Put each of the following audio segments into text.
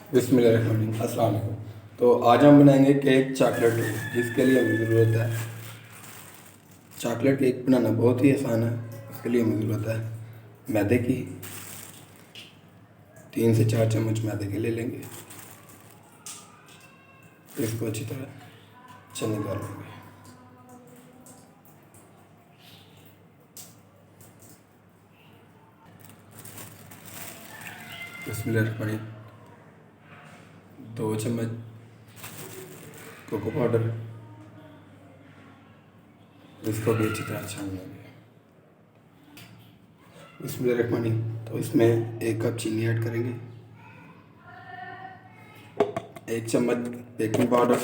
बिस्मिल्लाहिर्रहमानिर्रहीम। अस्सलाम वालेकुम। तो आज हम बनाएंगे केक चॉकलेट केक, जिसके लिए हमें ज़रूरत है चॉकलेट केक बनाना बहुत ही आसान है। उसके लिए हमें ज़रूरत है मैदे की। 3 से 4 चम्मच मैदे के ले लेंगे। इसको अच्छी तरह चने डाल लेंगे। बिस्मिल्लाहिर्रहमानिर्रहीम। 2 चम्मच कोको पाउडर, इसको भी अच्छी तरह छान लेंगे। बिस्मिल्लाहिर्रहमानिर्रहीम। तो इसमें 1 कप चीनी ऐड करेंगे, 1 चम्मच बेकिंग पाउडर,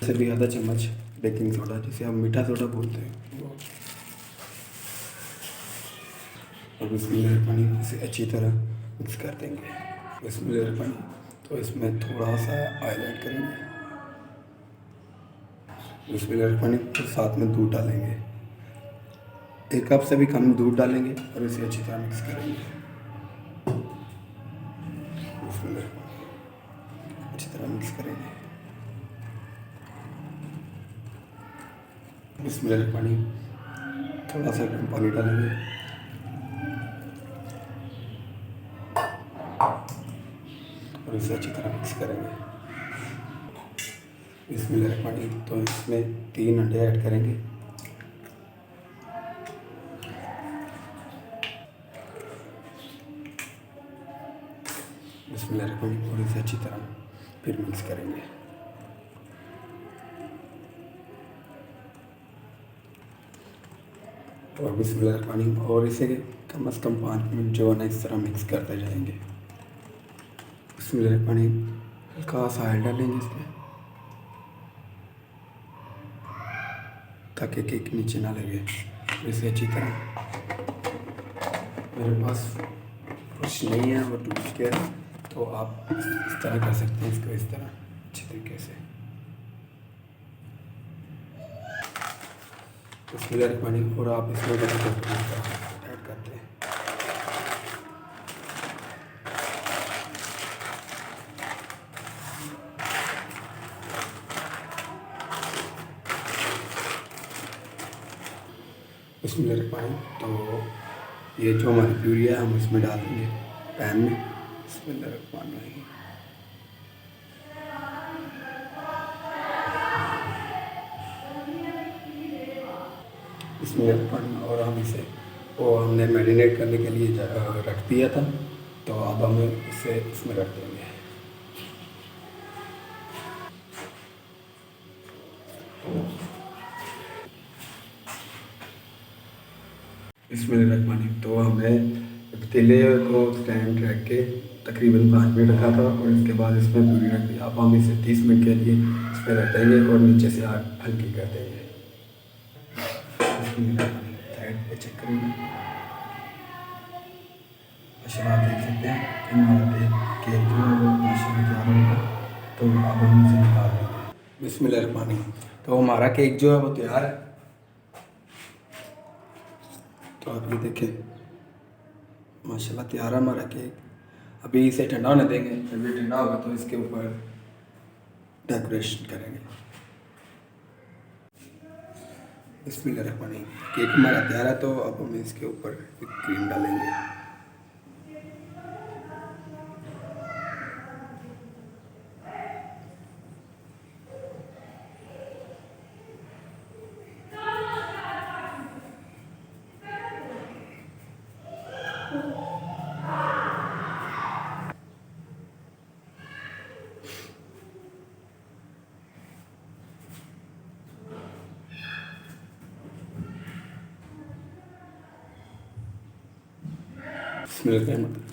से भी आधा चम्मच बेकिंग सोडा, जिसे हम मीठा सोडा बोलते हैं वो। और इसमें पानी इसे अच्छी तरह मिक्स कर देंगे। इसमें पानी तो इसमें थोड़ा सा ऑयल ऐड करेंगे। इसमें पानी तो साथ में दूध डालेंगे, 1 कप से भी कम दूध डालेंगे और इसे अच्छी तरह मिक्स करेंगे। इसमें अच्छी तरह मिक्स करेंगे। इसमें पानी थोड़ा सा गर्म पानी डालेंगे और इसे अच्छी तरह मिक्स करेंगे। इसमें पानी तो इसमें 3 अंडे ऐड करेंगे। इसमें पानी और इसे अच्छी तरह फिर मिक्स करेंगे। और बिस्मिल्लाह पानी और इसे कम से कम 5 मिनट जो है ना इस तरह मिक्स करते जाएंगे। बिस्मिल्लाह पानी हल्का सा ऑयल डालेंगे इसमें, ताकि केक नीचे ना लगे। इसे अच्छी तरह, मेरे पास कुछ नहीं है वो टूट गया, तो आप इस तरह कर सकते हैं इसको, इस तरह अच्छे तरीके से। बिस्मिल्लाह पानी और आप इसमें ऐड करते हैं। बिस्मिल्लाह पानी तो ये जो हमारी प्यूरी है हम इसमें डाल देंगे पैन में। बिस्मिल्लाह पानी इसमें पानी और हम इसे वो हमने मैरिनेट करने के लिए रख दिया था, तो अब हम इसे इसमें रख देंगे। इसमें रख पानी तो हमने पतीले को स्टैंड रख के तकरीबन 5 मिनट रखा था और इसके बाद इसमें पूरी रख दी। अब हम इसे 30 मिनट के लिए इसमें रख देंगे और नीचे से आग हल्की कर देंगे। साइड पे चेक करेंगे, अच्छा आप देख सकते हैं कि हमारा केक जो है वो माशाल्लाह तैयार होगा। तो अब हम इसे निकाल देंगे। बिस्मिल्लाह पानी तो हमारा केक जो है वो तैयार है। तो आप ये देखें माशाल्लाह तैयार है हमारा केक। अभी इसे ठंडा होने देंगे, जब ये ठंडा होगा तो इसके ऊपर डेकोरेशन करेंगे। बिस्मिल्लाहिर्रहमानिर्रहीम। केक हमारा तैयार है, तो अब हम इसके ऊपर क्रीम डालेंगे।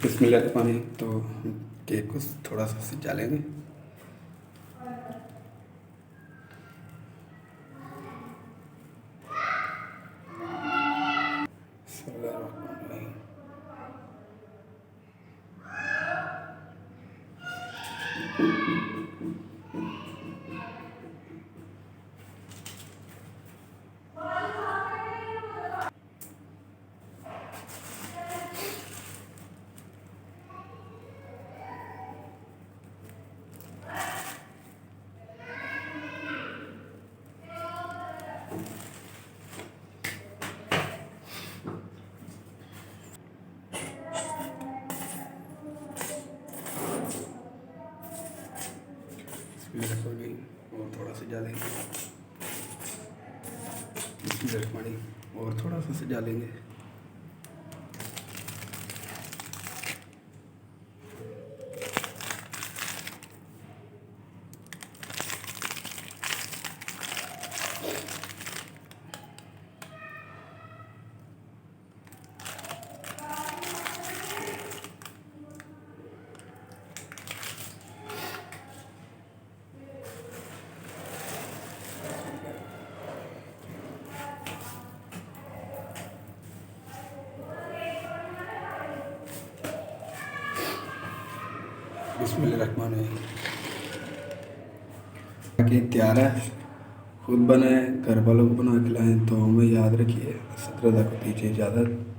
बिस्मिल्लाहिर्रहमानिर्रहीम। तो केक को थोड़ा सा सिजा लेंगे। बिस्मिल्लाहिर्रहमानिर्रहीम। मिनट हो गई और थोड़ा सजा लेंगे। बिस्मिल्लाहिर्रहमानिर्रहीम, और थोड़ा सा सजा लेंगे। बिस्मिल्लाहिर्रहमानिर्रहीम। केक तैयार है। खुद बनाएं, घर वालों को बना खिलाएं। तो हमें याद रखिए। सत्रदा को दीजिए इजाज़त।